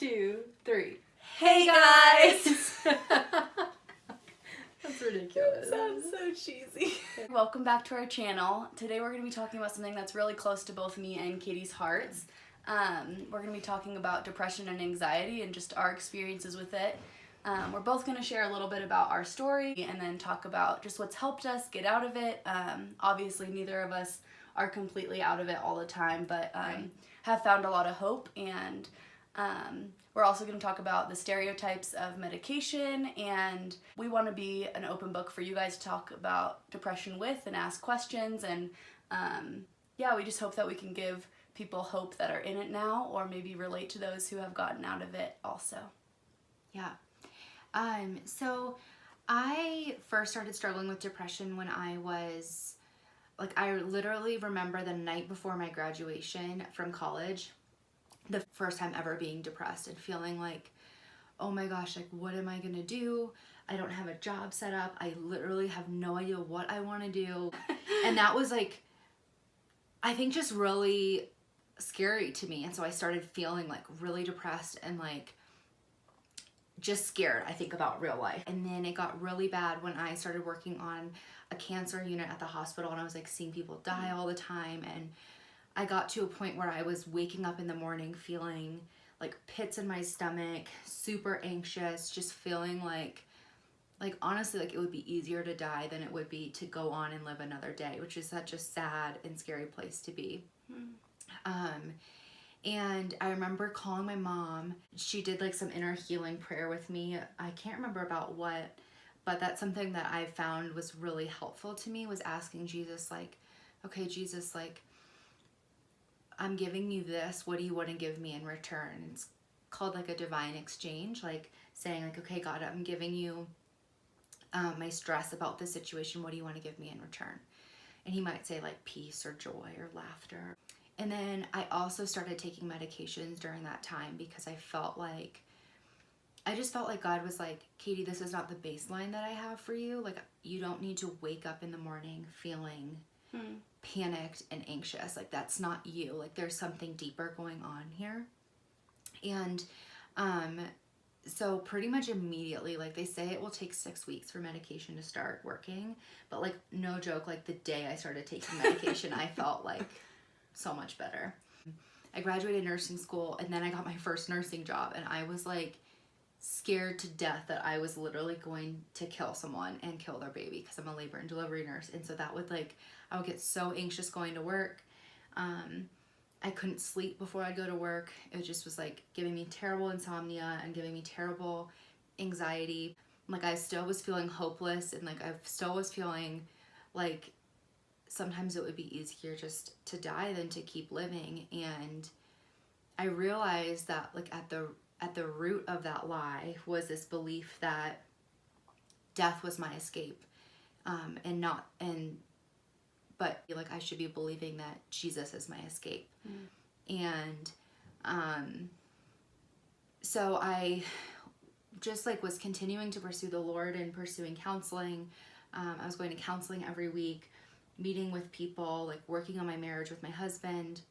2, 3. Hey guys! That's ridiculous. That sounds so cheesy. Welcome back to our channel. Today we're going to be talking about something that's really close to both me and Katie's hearts. We're going to be talking about depression and anxiety and just our experiences with it. We're both going to share a little bit about our story and then talk about just what's helped us get out of it. Obviously, neither of us are completely out of it all the time, but have found a lot of hope. And we're also going to talk about the stereotypes of medication, and we want to be an open book for you guys to talk about depression with and ask questions. And we just hope that we can give people hope that are in it now, or maybe relate to those who have gotten out of it also. Yeah. So I first started struggling with depression when I was, I literally remember the night before my graduation from college, the first time ever being depressed and feeling like, oh my gosh, what am I gonna do? I don't have a job set up. I literally have no idea what I want to do. And that was I think just really scary to me. And so I started feeling really depressed and just scared, I think, about real life. And then it got really bad when I started working on a cancer unit at the hospital, and I was seeing people die all the time. And I got to a point where I was waking up in the morning feeling pits in my stomach, super anxious, just feeling honestly, it would be easier to die than it would be to go on and live another day, which is such a sad and scary place to be. And I remember calling my mom. She did some inner healing prayer with me. I can't remember about what, but that's something that I found was really helpful to me, was asking Jesus, okay, Jesus, I'm giving you this. What do you want to give me in return? It's called a divine exchange, saying okay, God, I'm giving you my stress about this situation. What do you want to give me in return? And he might say peace or joy or laughter. And then I also started taking medications during that time because I just felt like God was Katie, this is not the baseline that I have for you. You don't need to wake up in the morning feeling panicked and anxious. That's not you. There's something deeper going on here. And so pretty much immediately, they say it will take 6 weeks for medication to start working. But no joke, the day I started taking medication, I felt so much better. I graduated nursing school, and then I got my first nursing job, and I was scared to death that I was literally going to kill someone and kill their baby, because I'm a labor and delivery nurse. And so that would I would get so anxious going to work. I couldn't sleep before I'd go to work. It just was giving me terrible insomnia and giving me terrible anxiety. I still was feeling hopeless, and I still was feeling sometimes it would be easier just to die than to keep living. And I realized that at the root of that lie was this belief that death was my escape, but I should be believing that Jesus is my escape. And so I just was continuing to pursue the Lord and pursuing counseling. I was going to counseling every week, meeting with people, working on my marriage with my husband.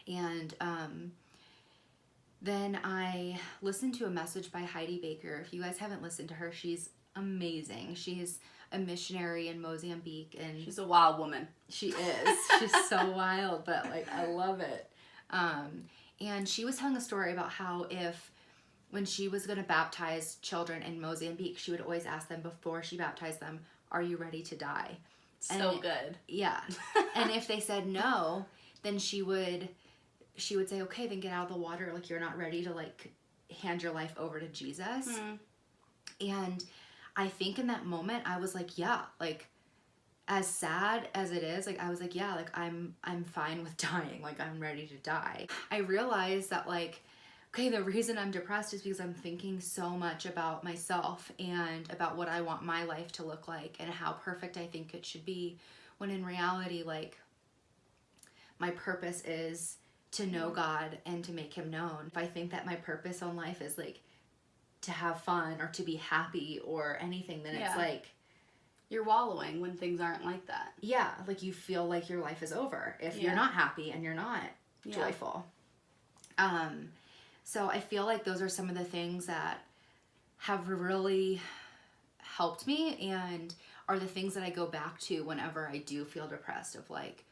And then I listened to a message by Heidi Baker. If you guys haven't listened to her, she's amazing. She's a missionary in Mozambique, and She's a wild woman. she is. She's so wild, but I love it. And she was telling a story about how when she was going to baptize children in Mozambique, she would always ask them before she baptized them, "Are you ready to die?" So good. Yeah. And if they said no, then she would say, okay, then get out of the water. You're not ready to hand your life over to Jesus. And I think in that moment I was yeah, as sad as it is, I was yeah, I'm fine with dying. I'm ready to die. I realized that okay, the reason I'm depressed is because I'm thinking so much about myself and about what I want my life to look like and how perfect I think it should be, when in reality, my purpose is to know God and to make him known. If I think that my purpose in life is to have fun or to be happy or anything, then it's you're wallowing when things aren't like that. Yeah, you feel your life is over if you're not happy and you're not joyful. So I feel like those are some of the things that have really helped me and are the things that I go back to whenever I do feel depressed, of like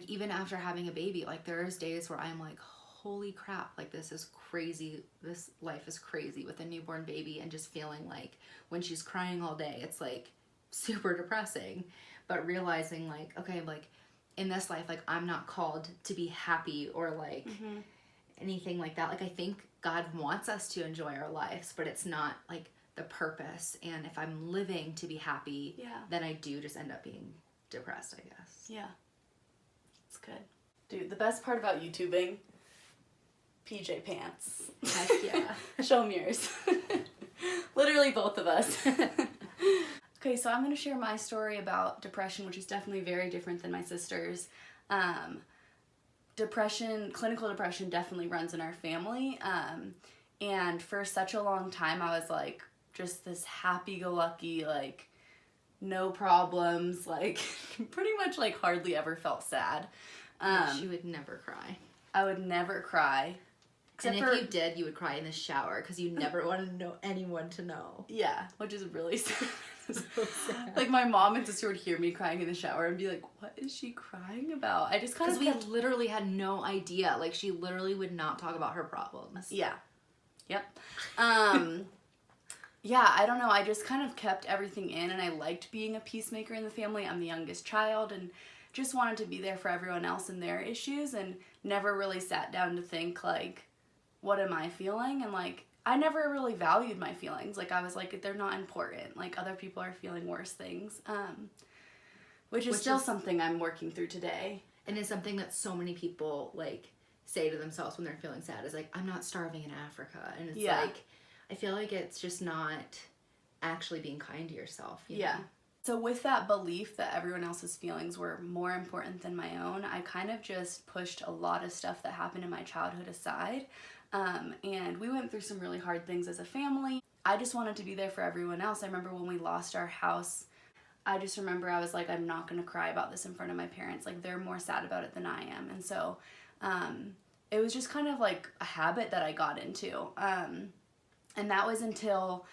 even after having a baby, like there's days where I'm like, holy crap, like this is crazy. This life is crazy with a newborn baby, and just feeling like when she's crying all day, it's like super depressing. But realizing like, okay, like in this life, like I'm not called to be happy or like anything like that. Like I think God wants us to enjoy our lives, but it's not like the purpose. And if I'm living to be happy, then I do just end up being depressed, I guess. Yeah. It's good. Dude, the best part about YouTubing, PJ pants. Heck yeah. Show them yours. Literally both of us. Okay, so I'm going to share my story about depression, which is definitely very different than my sister's. Clinical depression definitely runs in our family. And for such a long time, I was like just this happy-go-lucky, like no problems, like pretty much like hardly ever felt sad. She would never cry. I would never cry. And if you did, you would cry in the shower because you never wanted to know anyone to know. Yeah, which is really sad. So sad. Like my mom and sister would hear me crying in the shower and be like, "What is she crying about?" I just kind of because we literally had no idea. Like she literally would not talk about her problems. Yeah. Yep. Yeah, I don't know. I just kind of kept everything in, and I liked being a peacemaker in the family. I'm the youngest child, and just wanted to be there for everyone else and their issues, and never really sat down to think like, what am I feeling? And like, I never really valued my feelings. Like I was like, they're not important. Like other people are feeling worse things. Which is still something I'm working through today. And it's something that so many people like say to themselves when they're feeling sad is like, I'm not starving in Africa. And it's like, I feel like it's just not actually being kind to yourself. You know? So with that belief that everyone else's feelings were more important than my own, I kind of just pushed a lot of stuff that happened in my childhood aside. And we went through some really hard things as a family. I just wanted to be there for everyone else. I remember when we lost our house, I just remember I was like, I'm not going to cry about this in front of my parents. Like they're more sad about it than I am. And so it was just kind of like a habit that I got into. And that was until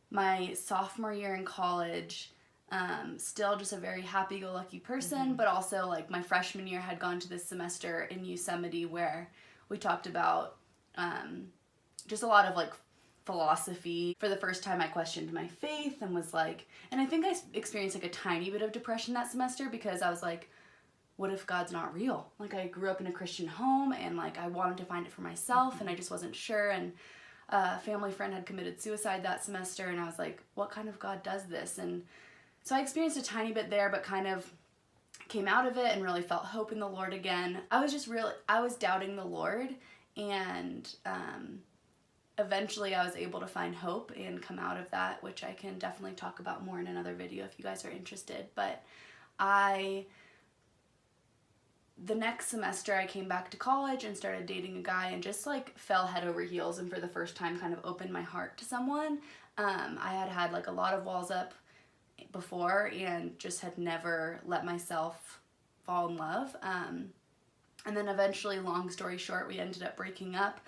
my sophomore year in college. Still just a very happy-go-lucky person, but also like my freshman year had gone to this semester in Yosemite where we talked about just a lot of like philosophy. For the first time I questioned my faith and was like, and I think I experienced like a tiny bit of depression that semester because I was like, what if God's not real? Like I grew up in a Christian home and like I wanted to find it for myself and I just wasn't sure. And a family friend had committed suicide that semester and I was like, what kind of God does this? And so I experienced a tiny bit there, but kind of came out of it and really felt hope in the Lord again. I was doubting the Lord, and eventually I was able to find hope and come out of that, which I can definitely talk about more in another video if you guys are interested. But the next semester I came back to college and started dating a guy and just like fell head over heels and for the first time kind of opened my heart to someone. I had like a lot of walls up before and just had never let myself fall in love. And then eventually, long story short, we ended up breaking up.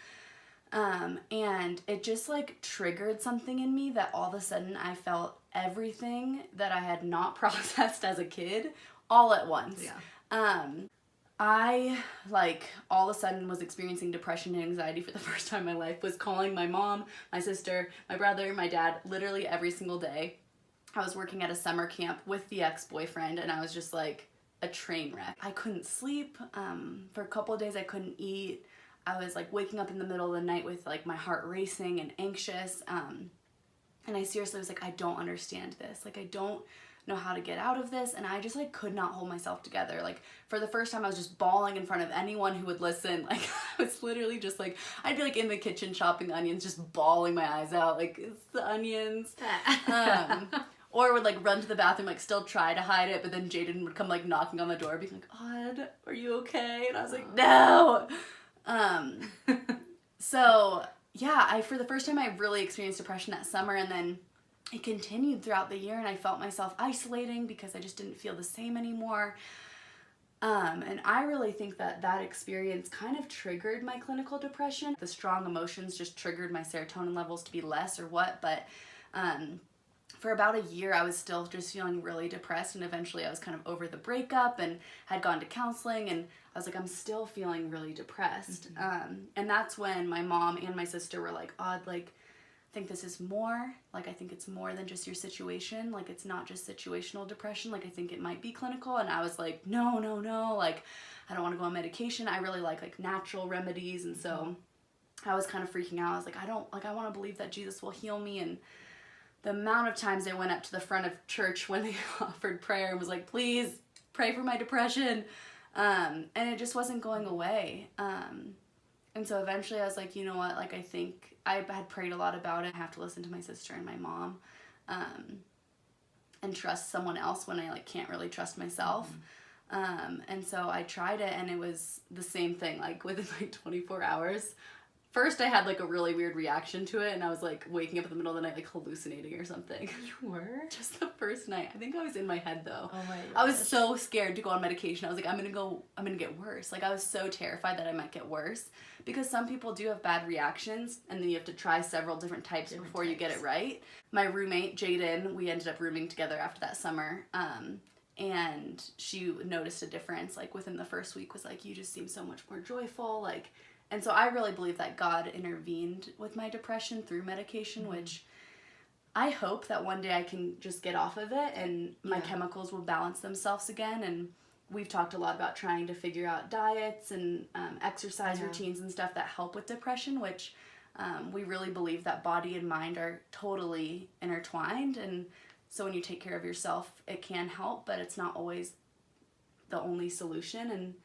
And it just like triggered something in me that all of a sudden I felt everything that I had not processed as a kid all at once. I like all of a sudden was experiencing depression and anxiety for the first time in my life, was calling my mom, my sister, my brother, my dad, literally every single day. I was working at a summer camp with the ex-boyfriend and I was just like a train wreck. I couldn't sleep. For a couple of days I couldn't eat. I was like waking up in the middle of the night with like my heart racing and anxious. And I seriously was like, I don't understand this. Like I don't know how to get out of this. And I just like could not hold myself together. Like for the first time I was just bawling in front of anyone who would listen. Like I was literally just like, I'd be like in the kitchen chopping onions, just bawling my eyes out. Like it's the onions. Or would like run to the bathroom, like still try to hide it, but then Jaden would come like knocking on the door being like, Odd, are you okay? And I was like, no. So yeah, for the first time I really experienced depression that summer, and then it continued throughout the year and I felt myself isolating because I just didn't feel the same anymore. And I really think that that experience kind of triggered my clinical depression. The strong emotions just triggered my serotonin levels to be less or what, but for about a year I was still just feeling really depressed, and eventually I was kind of over the breakup and had gone to counseling, and I was like, I'm still feeling really depressed. And that's when my mom and my sister were like, Odd, like, I think this is more, like, I think it's more than just your situation, like, it's not just situational depression, like, I think it might be clinical. And I was like, no, like, I don't want to go on medication. I really like natural remedies. And so I was kind of freaking out. I was like, I want to believe that Jesus will heal me. And the amount of times I went up to the front of church when they offered prayer and was like, please pray for my depression, and it just wasn't going away. And so eventually I was like, you know what, like, I think I had prayed a lot about it. I have to listen to my sister and my mom, and trust someone else when I, like, can't really trust myself. And so I tried it, and it was the same thing, like, within like 24 hours. First I had like a really weird reaction to it, and I was like waking up in the middle of the night like hallucinating or something. You were? Just the first night. I think I was in my head though. Oh my gosh. I was so scared to go on medication. I was like, I'm gonna get worse. Like, I was so terrified that I might get worse, because some people do have bad reactions, and then you have to try several different types before you get it right. My roommate, Jaden, we ended up rooming together after that summer. And she noticed a difference, like, within the first week, was like, you just seem so much more joyful, like. And so I really believe that God intervened with my depression through medication, which I hope that one day I can just get off of it and my chemicals will balance themselves again. And we've talked a lot about trying to figure out diets and exercise routines and stuff that help with depression, which we really believe that body and mind are totally intertwined. And so when you take care of yourself, it can help, but it's not always the only solution. And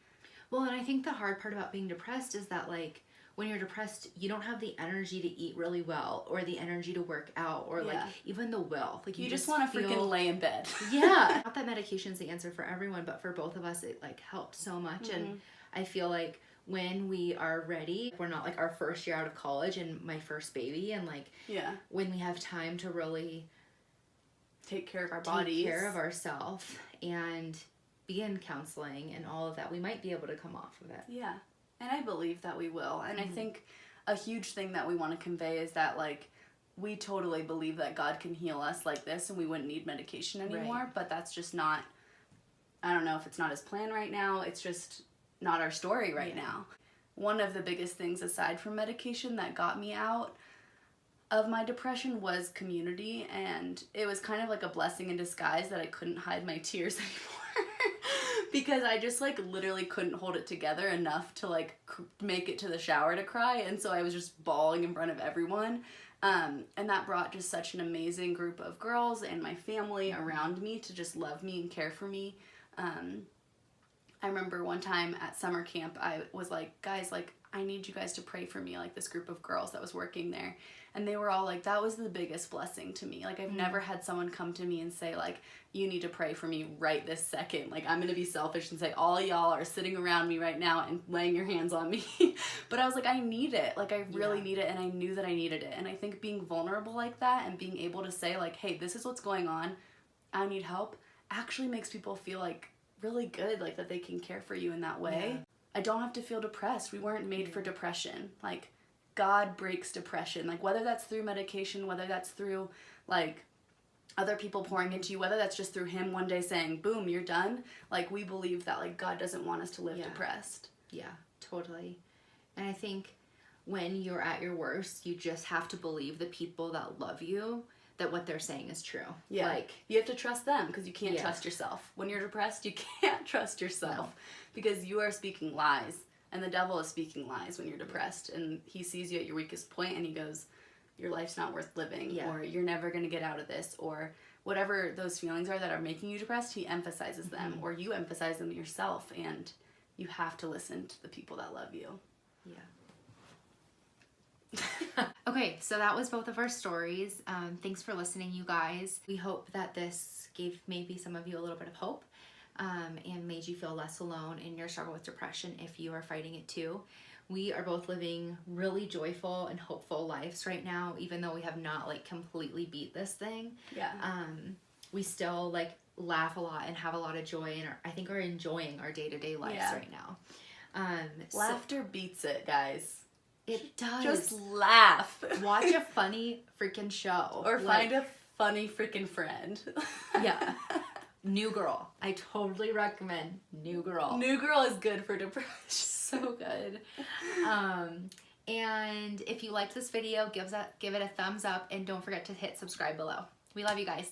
well, and I think the hard part about being depressed is that, like, when you're depressed, you don't have the energy to eat really well, or the energy to work out, or like even the will. Like, you just want to freaking lay in bed. Yeah. Not that medication's the answer for everyone, but for both of us, it like helped so much. And I feel like when we are ready, we're not like our first year out of college and my first baby, and like when we have time to really take care of our bodies, take care of ourselves, and be in counseling and all of that, we might be able to come off of it. Yeah. And I believe that we will. And I think a huge thing that we want to convey is that, like, we totally believe that God can heal us like this and we wouldn't need medication anymore. Right. But that's just not, I don't know if it's not his plan right now. It's just not our story right now. One of the biggest things aside from medication that got me out of my depression was community. And it was kind of like a blessing in disguise that I couldn't hide my tears anymore. Because I just, like, literally couldn't hold it together enough to, like, make it to the shower to cry. And so I was just bawling in front of everyone. And that brought just such an amazing group of girls and my family around me to just love me and care for me. I remember one time at summer camp, I was like, guys, like, I need you guys to pray for me, like, this group of girls that was working there. And they were all like, that was the biggest blessing to me. Like, I've never had someone come to me and say, like, you need to pray for me right this second. Like, I'm going to be selfish and say, all y'all are sitting around me right now and laying your hands on me. But I was like, I need it. Like, I really need it. And I knew that I needed it. And I think being vulnerable like that and being able to say, like, hey, this is what's going on, I need help, actually makes people feel, like, really good, like, that they can care for you in that way. Yeah. I don't have to feel depressed. We weren't made for depression. Like, God breaks depression. Like, whether that's through medication, whether that's through, like, other people pouring into you, whether that's just through him one day saying, boom, you're done. Like, we believe that, like, God doesn't want us to live depressed. Yeah, totally. And I think when you're at your worst, you just have to believe the people that love you, that what they're saying is true. Yeah. Like, you have to trust them because you can't trust yourself. When you're depressed, you can't trust yourself because you are speaking lies. And the devil is speaking lies when you're depressed. And he sees you at your weakest point and he goes, your life's not worth living. Yeah. Or you're never going to get out of this. Or whatever those feelings are that are making you depressed, he emphasizes them. Or you emphasize them yourself. And you have to listen to the people that love you. Yeah. Okay, so that was both of our stories. Thanks for listening, you guys. We hope that this gave maybe some of you a little bit of hope. And made you feel less alone in your struggle with depression if you are fighting it too. We are both living really joyful and hopeful lives right now, even though we have not, like, completely beat this thing. Yeah. We still, like laugh a lot and have a lot of joy and I think are enjoying our day-to-day lives Yeah. right now. So Laughter beats it, guys. it does. Just laugh. Watch a funny freaking show. Or find a funny freaking friend. Yeah. New Girl. I totally recommend New Girl. New Girl is good for depression. So good. And if you liked this video, give it a thumbs up and don't forget to hit subscribe below. We love you guys.